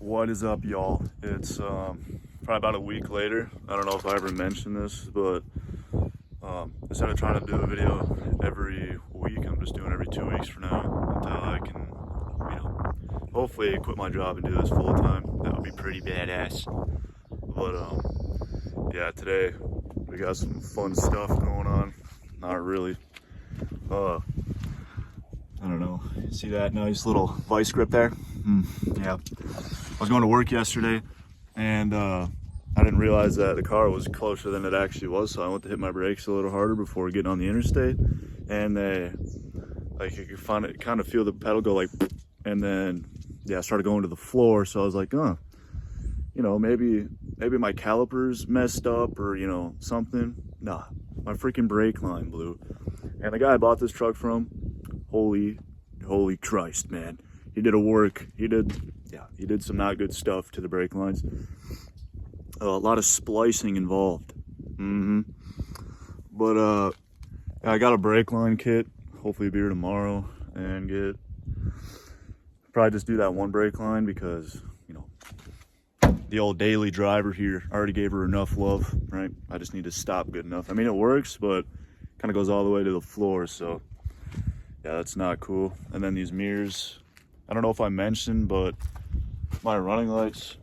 What is up, y'all? It's probably about a week later. I don't know if I ever mentioned this, but instead of trying to do a video every week, I'm just doing every 2 weeks for now until I can, hopefully quit my job and do this full time. That would be pretty badass. But yeah, today we got some fun stuff going on. Not really. I don't know. See that nice little vice grip there? Yeah. I was going to work yesterday, and I didn't realize that the car was closer than it actually was, so I went to hit my brakes a little harder before getting on the interstate, and you could kind of feel the pedal go like, and then yeah, I started going to the floor. So I was like, maybe my calipers messed up or something. Nah, my freaking brake line blew, and the guy I bought this truck from, holy Christ, man, he did some not good stuff to the brake lines. A lot of splicing involved. But I got a brake line kit. Hopefully be here tomorrow and probably just do that one brake line because the old daily driver here, I already gave her enough love, right? I just need to stop good enough. I mean, it works, but kind of goes all the way to the floor, so yeah, that's not cool. And then these mirrors, I don't know if I mentioned, but my running lights,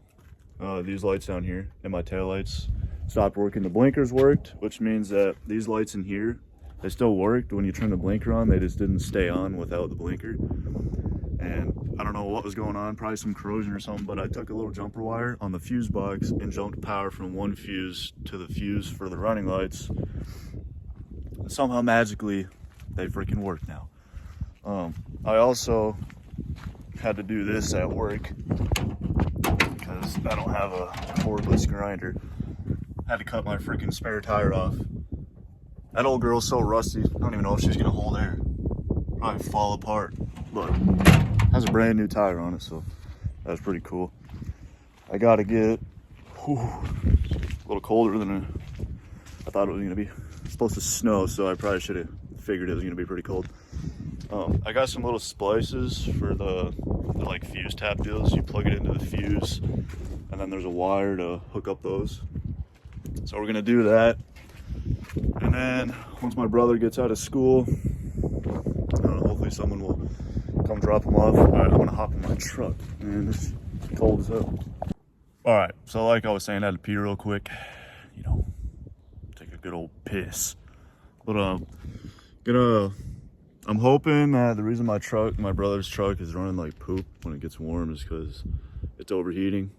these lights down here and my tail lights stopped working. The blinkers worked, which means that these lights in here, they still worked. When you turn the blinker on, they just didn't stay on without the blinker. And I don't know what was going on, probably some corrosion or something, but I took a little jumper wire on the fuse box and jumped power from one fuse to the fuse for the running lights. And somehow magically, they freaking work now. I also had to do this at work because I don't have a cordless grinder. I had to cut my freaking spare tire off. That old girl's so rusty, I don't even know if she's gonna hold air. Probably fall apart, but has a brand new tire on it, so that's pretty cool. I gotta get a little colder than I thought it was gonna be. It's supposed to snow, so I probably should have figured it was gonna be pretty cold. I got some little splices for the like fuse tap deals. You plug it into the fuse, and then there's a wire to hook up those. So we're gonna do that, and then once my brother gets out of school, I don't know, hopefully someone will come drop him off. All right, I'm gonna hop in my truck, man. It's cold as hell. All right, so like I was saying, I had to pee real quick. Take a good old piss. But I'm hoping that the reason my brother's truck is running like poop when it gets warm is because it's overheating.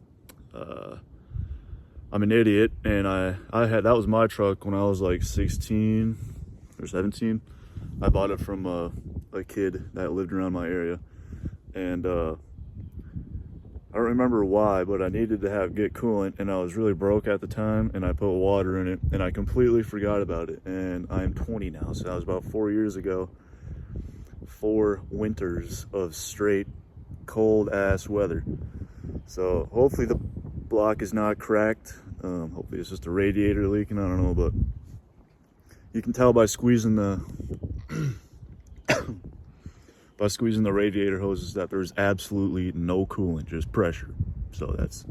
I'm an idiot, and that was my truck when I was like 16 or 17. I bought it from a kid that lived around my area, and I don't remember why, but I needed to get coolant, and I was really broke at the time, and I put water in it, and I completely forgot about it. And I'm 20 now, so that was about 4 years ago. 4 winters of straight cold ass weather. So hopefully the block is not cracked. Hopefully it's just a radiator leaking. I don't know, but you can tell by squeezing the radiator hoses that there's absolutely no coolant, just pressure. So that's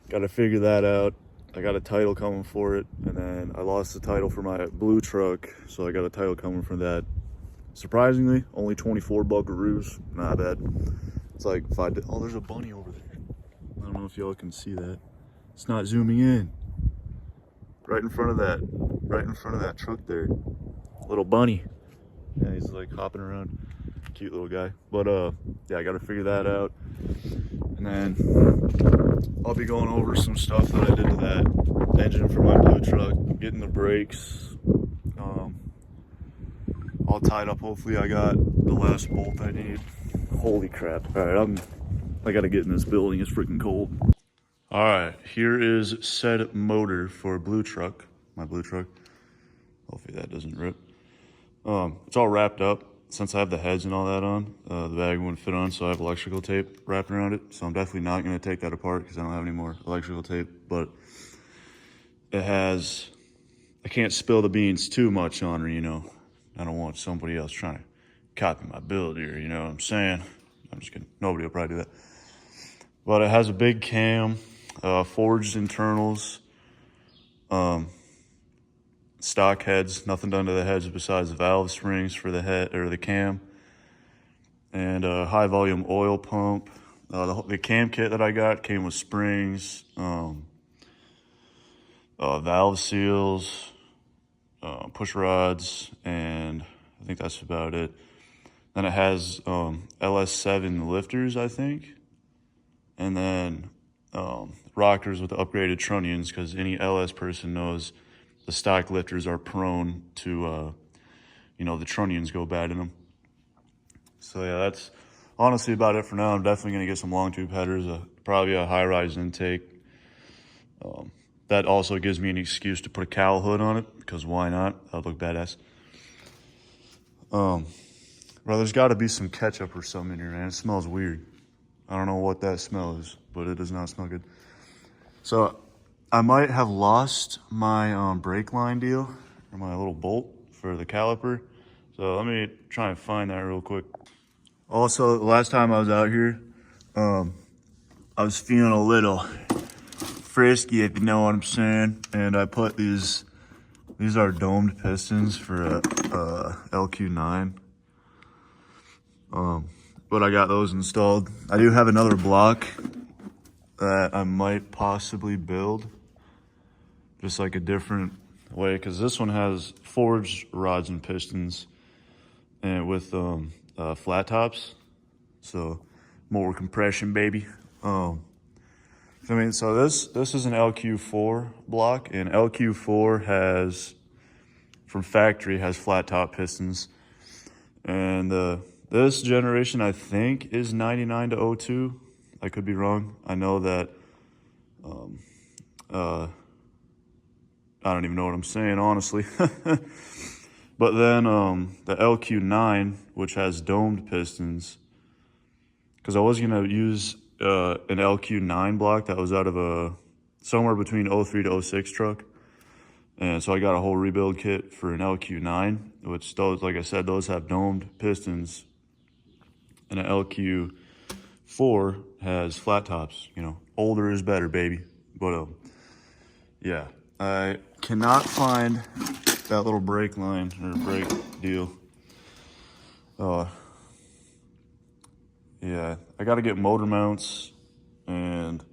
got to figure that out. I got a title coming for it, and then I lost the title for my blue truck, so I got a title coming for that. Surprisingly, only 24 buckaroos. Not bad. It's like oh, there's a bunny over there. I don't know if y'all can see that. It's not zooming in. Right in front of that truck there. Little bunny. Yeah, he's like hopping around. Cute little guy. But yeah, I gotta figure that out. And then I'll be going over some stuff that I did to that engine for my blue truck, getting the brakes all tied up. Hopefully I got the last bolt I need. Holy crap. All right, I gotta get in this building. It's freaking cold. All right, here is said motor for blue truck, my blue truck. Hopefully that doesn't rip. It's all wrapped up. Since I have the heads and all that on, the bag wouldn't fit on, so I have electrical tape wrapped around it. So I'm definitely not gonna take that apart because I don't have any more electrical tape, but it has, I can't spill the beans too much on her, I don't want somebody else trying to copy my build here, you know what I'm saying? I'm just kidding. Nobody will probably do that. But it has a big cam, forged internals, stock heads, nothing done to the heads besides the valve springs for the head or the cam, and a high volume oil pump. The cam kit that I got came with springs, valve seals, push rods, and I think that's about it. Then it has LS7 lifters, I think, and then rockers with the upgraded trunnions, because any LS person knows the stock lifters are prone to, the trunnions go bad in them. So yeah, that's honestly about it for now. I'm definitely going to get some long tube headers, probably a high rise intake. That also gives me an excuse to put a cowl hood on it, because why not? That'll look badass. Bro, there's got to be some ketchup or something in here, man. It smells weird. I don't know what that smell is, but it does not smell good. So I might have lost my brake line deal, or my little bolt for the caliper. So let me try and find that real quick. Also, the last time I was out here, I was feeling a little frisky, if you know what I'm saying. And I put these are domed pistons for a LQ9. But I got those installed. I do have another block that I might possibly build, just like a different way, because this one has forged rods and pistons, and with flat tops, so more compression, baby. So this is an LQ4 block, and LQ4 has, from factory, has flat top pistons, and this generation I think is 99 to 02. I could be wrong. I know that I don't even know what I'm saying, honestly. But then the LQ9, which has domed pistons, because I was gonna use an LQ9 block that was out of somewhere between 03 to 06 truck. And so I got a whole rebuild kit for an LQ9, which those, like I said, those have domed pistons. And an LQ4 has flat tops. Older is better, baby. But yeah, I cannot find that little brake line or brake deal. Yeah, I got to get motor mounts, and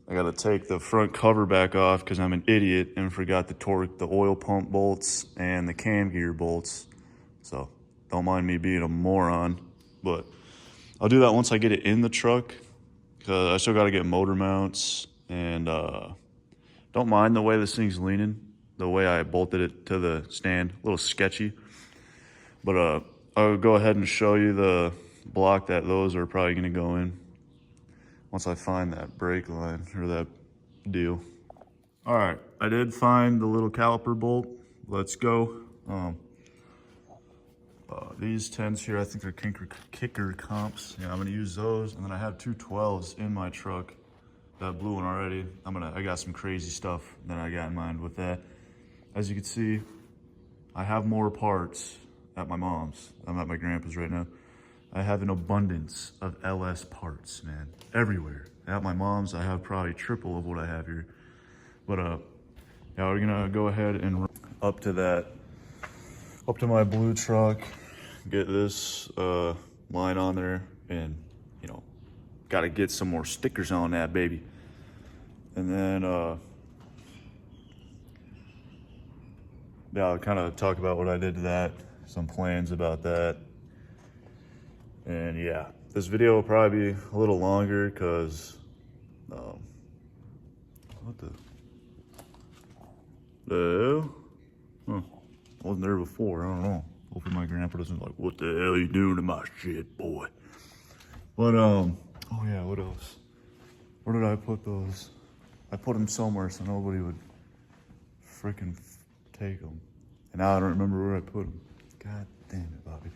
I got to take the front cover back off because I'm an idiot and forgot to torque the oil pump bolts and the cam gear bolts. So don't mind me being a moron, but I'll do that once I get it in the truck, because I still got to get motor mounts, and don't mind the way this thing's leaning, the way I bolted it to the stand, a little sketchy. But I'll go ahead and show you the block that those are probably going to go in once I find that brake line or that deal. All right, I did find the little caliper bolt. Let's go. These 10s here, I think they're kicker comps. Yeah, I'm gonna use those, and then I have two 12s in my truck. That blue one already. I got some crazy stuff that I got in mind with that. As you can see, I have more parts at my mom's. I'm at my grandpa's right now. I have an abundance of LS parts, man, everywhere. At my mom's, I have probably triple of what I have here. But yeah, we're gonna go ahead and up to my blue truck, get this line on there, and gotta get some more stickers on that baby. And then yeah, I'll kind of talk about what I did to that, some plans about that. And yeah, this video will probably be a little longer because what the hell? Huh. I wasn't there before, I don't know. Hopefully my grandpa doesn't like, what the hell are you doing to my shit, boy? But oh yeah, what else? Where did I put those? I put them somewhere so nobody would freaking take them. And now I don't remember where I put them. God damn it, Bobby.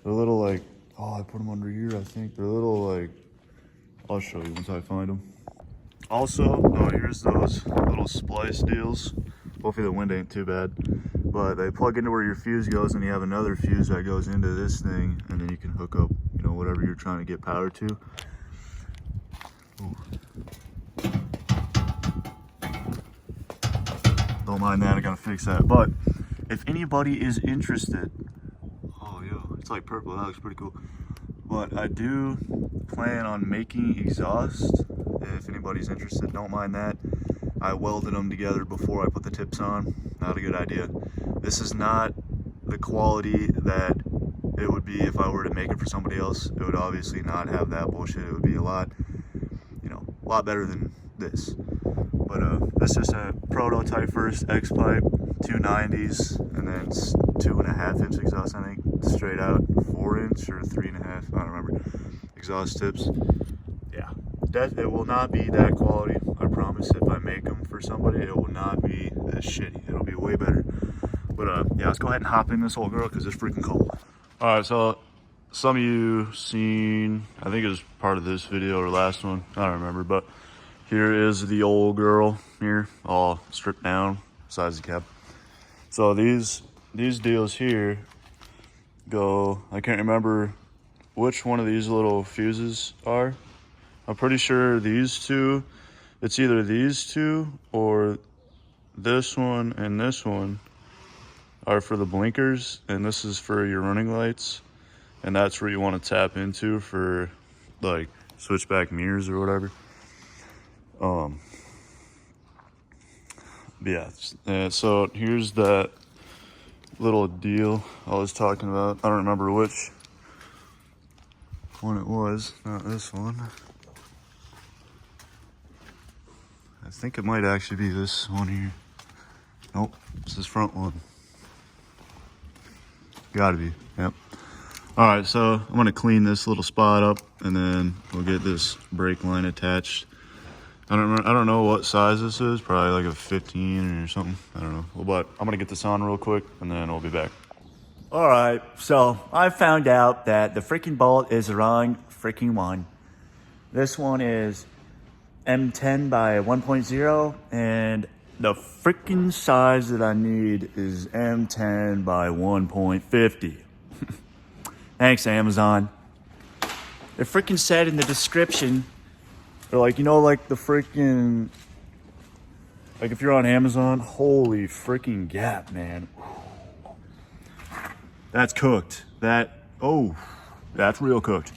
They're a little like, I put them under here, I think. They're a little like, I'll show you once I find them. Also, here's those little splice deals. Hopefully the wind ain't too bad. But they plug into where your fuse goes, and you have another fuse that goes into this thing, and then you can hook up, whatever you're trying to get power to. Don't mind that, I gotta fix that. But if anybody is interested, oh yo, it's like purple, that looks pretty cool. But I do plan on making exhaust. If anybody's interested, don't mind that. I welded them together before I put the tips on. Not a good idea. This is not the quality that it would be if I were to make it for somebody else. It would obviously not have that bullshit. It would be a lot, you know, a lot better than this. But this is a prototype first X pipe, 290s, and then 2.5 inch exhaust, I think, straight out, 4 inch or 3.5, I don't remember, exhaust tips. Yeah, it will not be that quality, I promise. If I make them for somebody, it will not be this shitty. It'll be way better. But yeah, let's go ahead and hop in this old girl because it's freaking cold. All right, so some of you seen, I think it was part of this video or last one, I don't remember, but here is the old girl here, all stripped down, besides the cab. So these deals here go, I can't remember which one of these little fuses are. I'm pretty sure these two, it's either these two or this one and this one are for the blinkers, and this is for your running lights, and that's where you want to tap into for like switchback mirrors or whatever. Yeah, so here's that little deal I was talking about. I don't remember which one it was, not this one. I think it might actually be this one here. Nope, it's this front one. Gotta be, yep. All right, so I'm gonna clean this little spot up and then we'll get this brake line attached. I don't know what size this is, probably like a 15 or something, I don't know. But I'm gonna get this on real quick and then we'll be back. All right, so I found out that the freaking bolt is the wrong freaking one. This one is M10 by 1.0 and the freaking size that I need is M10 by 1.50. Thanks, Amazon. It freaking said in the description, they're like, you know, like the freaking, like if you're on Amazon, holy freaking gap, man. That's cooked. That's real cooked.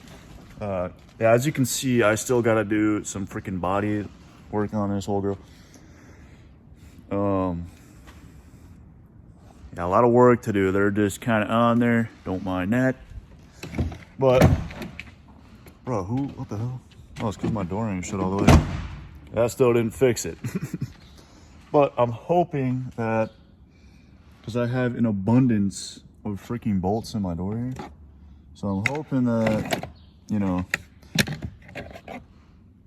Yeah, as you can see, I still gotta do some freaking body work on this whole girl. Yeah, a lot of work to do. They're just kind of on there. Don't mind that. But, bro, what the hell? Oh, it's because my door ain't shut all the way. That still didn't fix it. But I'm hoping that, because I have an abundance of freaking bolts in my door here. So I'm hoping that, you know,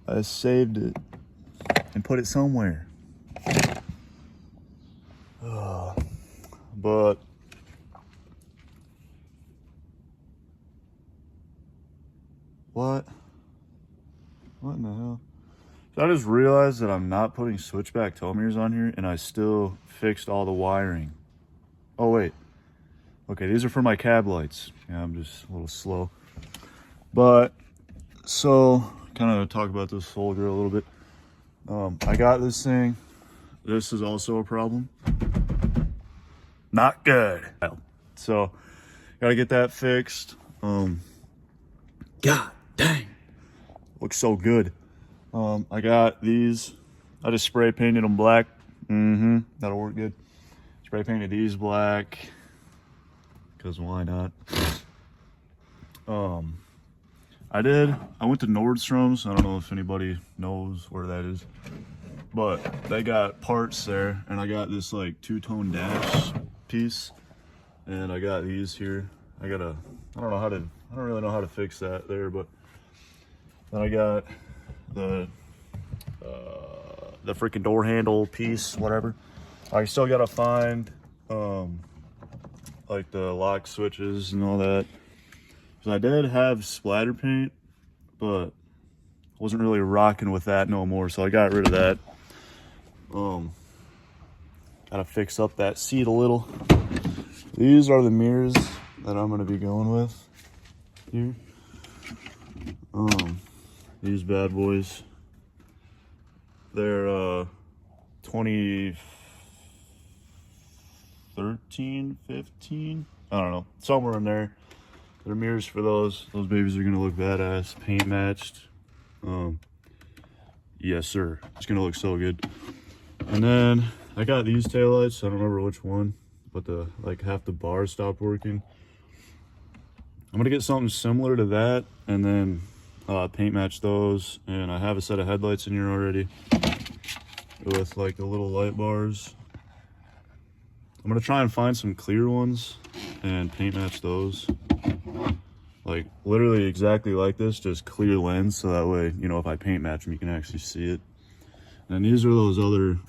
I saved it and put it somewhere. But what in the hell? So I just realized that I'm not putting switchback tow mirrors on here and I still fixed all the wiring. Oh wait, okay, these are for my cab lights. Yeah, I'm just a little slow. But so kind of talk about this whole girl a little bit. I got this thing. This is also a problem. Not good. So gotta get that fixed. God dang, looks so good. I got these. I just spray painted them black. That'll work good. Spray painted these black because why not? I went to Nordstrom's. I don't know if anybody knows where that is, but they got parts there, and I got this like two-tone dash piece, and I got these here. I don't really know how to fix that there, but then I got the freaking door handle piece, whatever. I still gotta find like the lock switches and all that. So I did have splatter paint, but wasn't really rocking with that no more, so I got rid of that. Gotta fix up that seat a little. These are the mirrors that I'm gonna be going with here. These bad boys. They're 2013, 15. I don't know, somewhere in there. They're mirrors for those. Those babies are gonna look badass, paint matched. Yes, sir. It's gonna look so good. And then I got these taillights. I don't remember which one, but the like half the bar stopped working. I'm gonna get something similar to that, and then paint match those. And I have a set of headlights in here already with like the little light bars. I'm gonna try and find some clear ones and paint match those. Like literally exactly like this, just clear lens, so that way, you know, if I paint match them, you can actually see it. And these are those other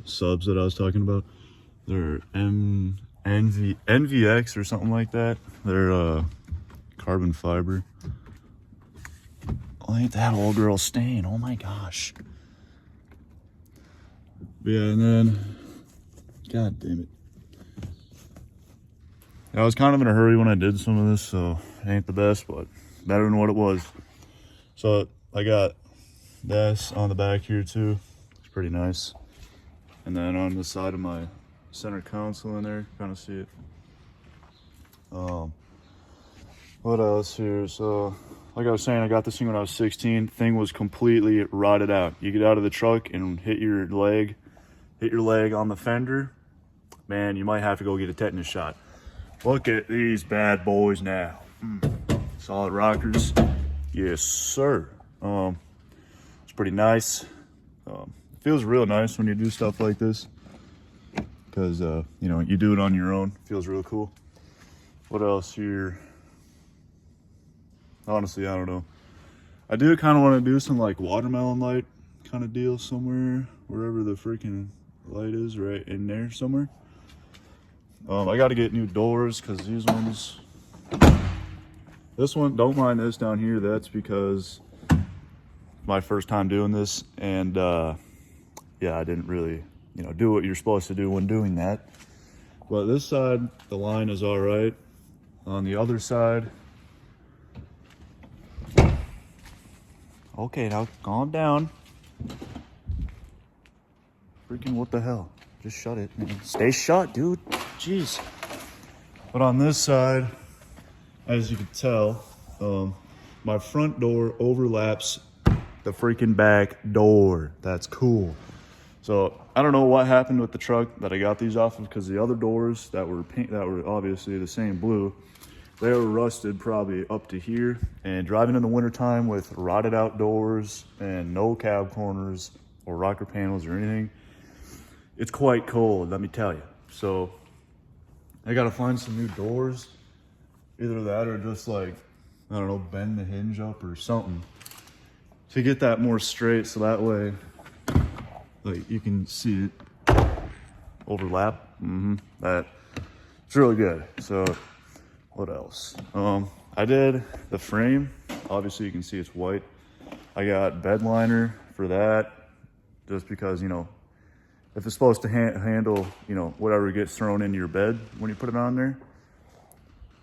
subs that I was talking about. They're NVX or something like that. They're carbon fiber. Oh, ain't that old girl stain? Oh my gosh. Yeah, and then, god damn it. I was kind of in a hurry when I did some of this, so it ain't the best, but better than what it was. So I got this on the back here too. It's pretty nice. And then on the side of my center console in there, kind of see it. What else here? So like I was saying, I got this thing when I was 16. Thing was completely rotted out. You get out of the truck and hit your leg on the fender, man, you might have to go get a tetanus shot. Look at these bad boys now. Solid rockers. Yes, sir. It's pretty nice. Feels real nice when you do stuff like this, because you know, you do it on your own. Feels real cool. What else here? Honestly, I don't know. I do kind of want to do some like watermelon light kind of deal somewhere, wherever the freaking light is, right in there somewhere. I got to get new doors because these ones, this one, don't mind this down here. That's because my first time doing this, and yeah, I didn't really, you know, do what you're supposed to do when doing that. But this side, the line is all right. On the other side, okay, now calm down. Freaking what the hell? Just shut it, man. Stay shut, dude. Jeez. But on this side, as you can tell, my front door overlaps the freaking back door. That's cool. So I don't know what happened with the truck that I got these off of, because the other doors that were obviously the same blue, they were rusted probably up to here. And driving in the wintertime with rotted out doors and no cab corners or rocker panels or anything, it's quite cold, let me tell you. So I gotta find some new doors. Either that or just like, I don't know, bend the hinge up or something to get that more straight, so that way like you can see it overlap. That it's really good. So what else? I did the frame. Obviously you can see it's white. I got bed liner for that, just because, you know, if it's supposed to handle, you know, whatever gets thrown into your bed when you put it on there.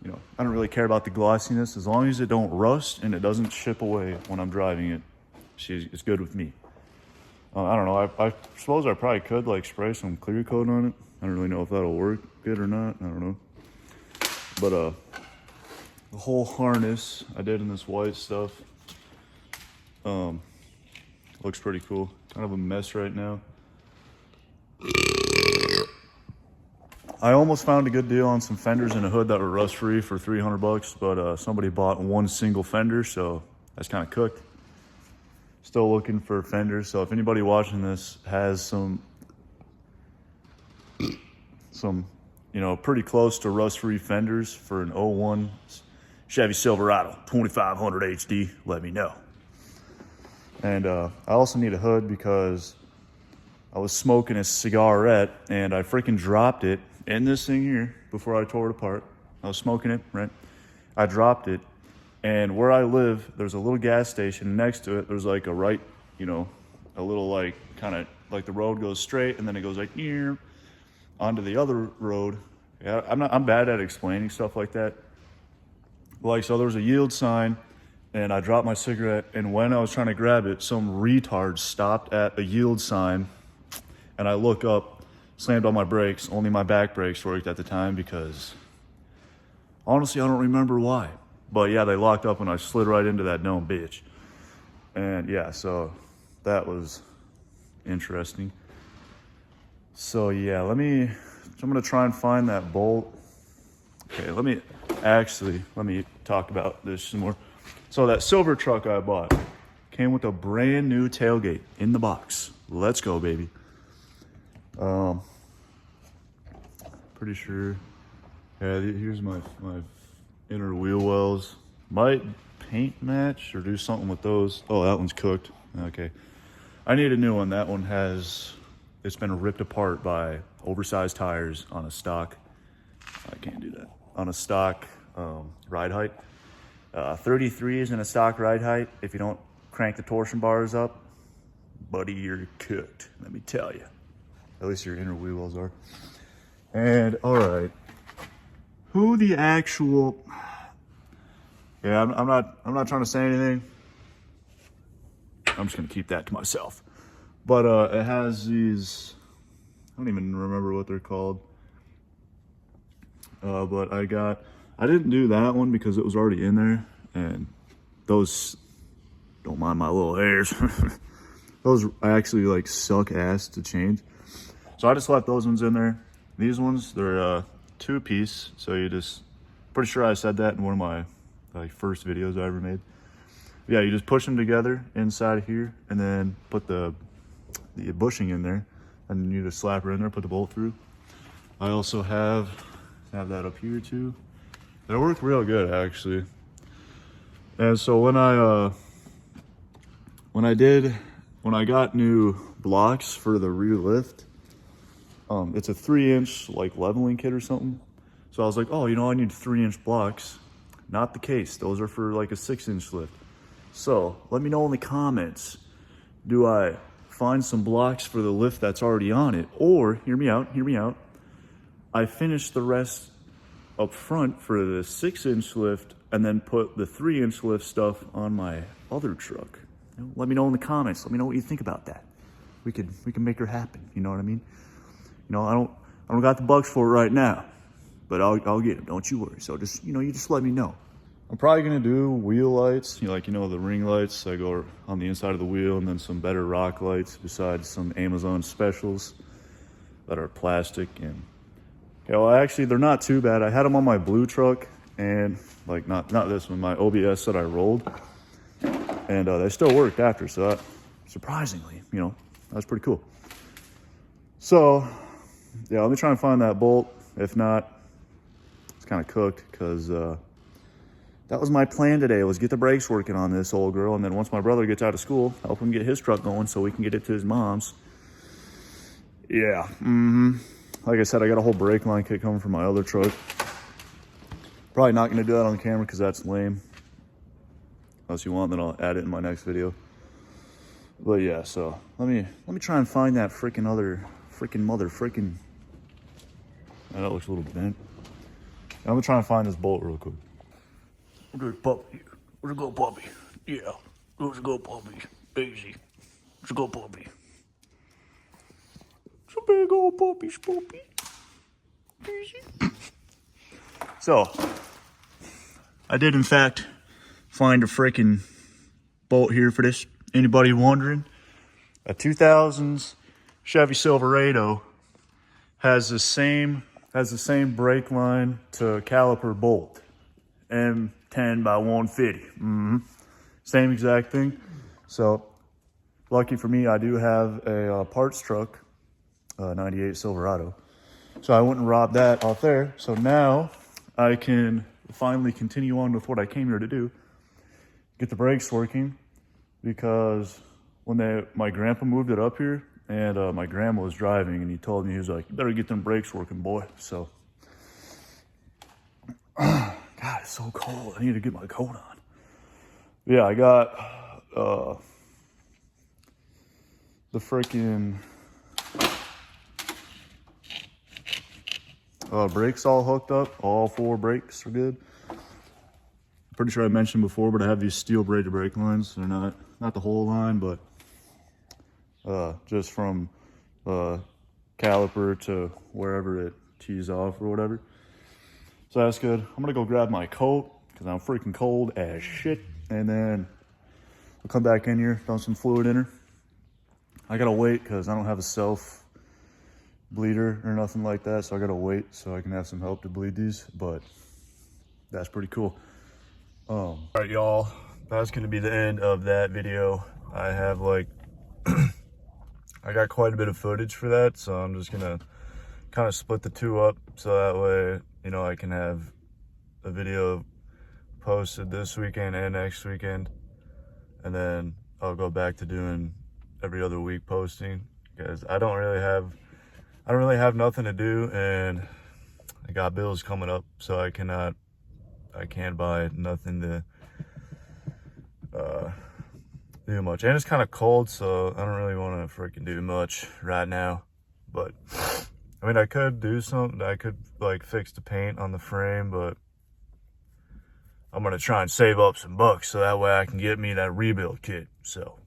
You know, I don't really care about the glossiness, as long as it don't rust and it doesn't chip away when I'm driving it. It's good with me. I don't know. I suppose I probably could like spray some clear coat on it. I don't really know if that'll work good or not. I don't know. But the whole harness I did in this white stuff. Looks pretty cool. Kind of a mess right now. I almost found a good deal on some fenders and a hood that were rust free for $300, but somebody bought one single fender, so that's kind of cooked. Still looking for fenders, so if anybody watching this has some, you know, pretty close to rust free fenders for an 01 Chevy Silverado 2500 HD, let me know. And I also need a hood because I was smoking a cigarette and I freaking dropped it in this thing here before I tore it apart. I was smoking it, right? I dropped it, and where I live, there's a little gas station. Next to it, there's like a right, you know, a little like kind of like the road goes straight and then it goes like near onto the other road. Yeah, I'm bad at explaining stuff like that. Like, so there was a yield sign and I dropped my cigarette, and when I was trying to grab it, some retard stopped at a yield sign, and I look up, slammed on my brakes. Only my back brakes worked at the time because honestly, I don't remember why. But yeah, they locked up and I slid right into that dumb bitch. And yeah, so that was interesting. So yeah, I'm gonna try and find that bolt. Okay, let me talk about this some more. So that silver truck I bought came with a brand new tailgate in the box. Let's go, baby. Pretty sure. Yeah, here's my inner wheel wells. Might paint match or do something with those. Oh, that one's cooked. Okay. I need a new one. That one it's been ripped apart by oversized tires on a stock. I can't do that. On a stock ride height. 33 is in a stock ride height. If you don't crank the torsion bars up, buddy, you're cooked. Let me tell you. At least your inner wheel wells are. And all right, who the actual? Yeah, I'm not trying to say anything. I'm just gonna keep that to myself. But it has these. I don't even remember what they're called. But I didn't do that one because it was already in there, and those, don't mind my little hairs. Those actually like suck ass to change. So I just left those ones in there. These ones, they're 2-piece. So pretty sure I said that in one of my first videos I ever made. Yeah, you just push them together inside here and then put the bushing in there, and then you just slap her in there, put the bolt through. I also have that up here too. They work real good actually. And so when I got new blocks for the rear lift, it's a 3-inch like leveling kit or something. So I was like, oh, I need 3-inch blocks. Not the case. Those are for like a 6-inch lift. So let me know in the comments, do I find some blocks for the lift that's already on it? Or, hear me out, I finish the rest up front for the 6-inch lift and then put the 3-inch lift stuff on my other truck. Let me know in the comments. Let me know what you think about that. We can make it happen. You know what I mean? I don't got the bucks for it right now, but I'll get them. Don't you worry. So just, you just let me know. I'm probably gonna do wheel lights, the ring lights that go on the inside of the wheel, and then some better rock lights besides some Amazon specials that are plastic. And actually they're not too bad. I had them on my blue truck, and not this one, my OBS that I rolled, and they still worked after. So that, surprisingly, that was pretty cool. So yeah, let me try and find that bolt. If not, it's kind of cooked because that was my plan today, was get the brakes working on this old girl, and then once my brother gets out of school, help him get his truck going so we can get it to his mom's. Yeah, like I said, I got a whole brake line kit coming from my other truck. Probably not going to do that on camera because that's lame. Unless you want, then I'll add it in my next video. But yeah, so let me try and find that that looks a little bent. I'm gonna try and find this bolt real quick. There's puppy. Where's a good puppy? Yeah, there's a good puppy. Easy. It's a good puppy. It's a big old puppy, Spoopy. Easy. So, I did in fact find a freaking bolt here for this. Anybody wondering? A 2000s Chevy Silverado has the same brake line to caliper bolt, M10 by 150. Same exact thing. So lucky for me, I do have a parts truck, 98 Silverado. So I went and robbed that off there. So now I can finally continue on with what I came here to do, get the brakes working, because when my grandpa moved it up here, and my grandma was driving, and he told me, he was like, you better get them brakes working, boy. So, God, it's so cold. I need to get my coat on. Yeah, I got the freaking brakes all hooked up. All 4 brakes are good. pretty sure I mentioned before, but I have these steel braided brake lines. They're not the whole line, but just from caliper to wherever it tees off or whatever. So that's good. I'm gonna go grab my coat because I'm freaking cold as shit, and then I'll come back in here, dump some fluid in her. I gotta wait because I don't have a self bleeder or nothing like that, so I gotta wait so I can have some help to bleed these, but that's pretty cool. All right, y'all, that's gonna be the end of that video. I have like I got quite a bit of footage for that, so I'm just gonna kind of split the two up so that way, you know, I can have a video posted this weekend and next weekend, and then I'll go back to doing every other week posting because I don't really have nothing to do, and I got bills coming up, so I can't buy nothing to do much. And it's kind of cold, so I don't really want to freaking do much right now. But I mean, I could do something. I could like fix the paint on the frame, but I'm gonna try and save up some bucks so that way I can get me that rebuild kit. So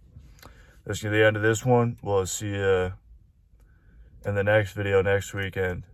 that's gonna be the end of this one. We'll see you in the next video next weekend.